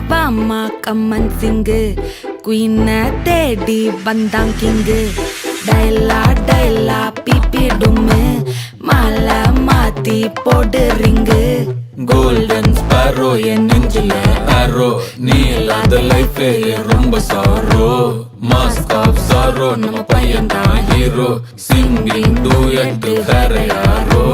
வாமா கம்மன் சிங்கு குயின தேடி வந்தான் கிங்கு டைலா டைலா பிபி டும்மு மாலை மாத்தி போடு ரிங்கு கோல்டன் ஸ்பாரோ என் நெஞ்சில ஆரோ நீ இல்லாத லைஃபே ரொம்ப சாரோ மாஸ்க் ஆஃப் சாரோ நம்ம பையன் தான் ஹீரோ சிங்கிங் டூயட் வேற யாரோ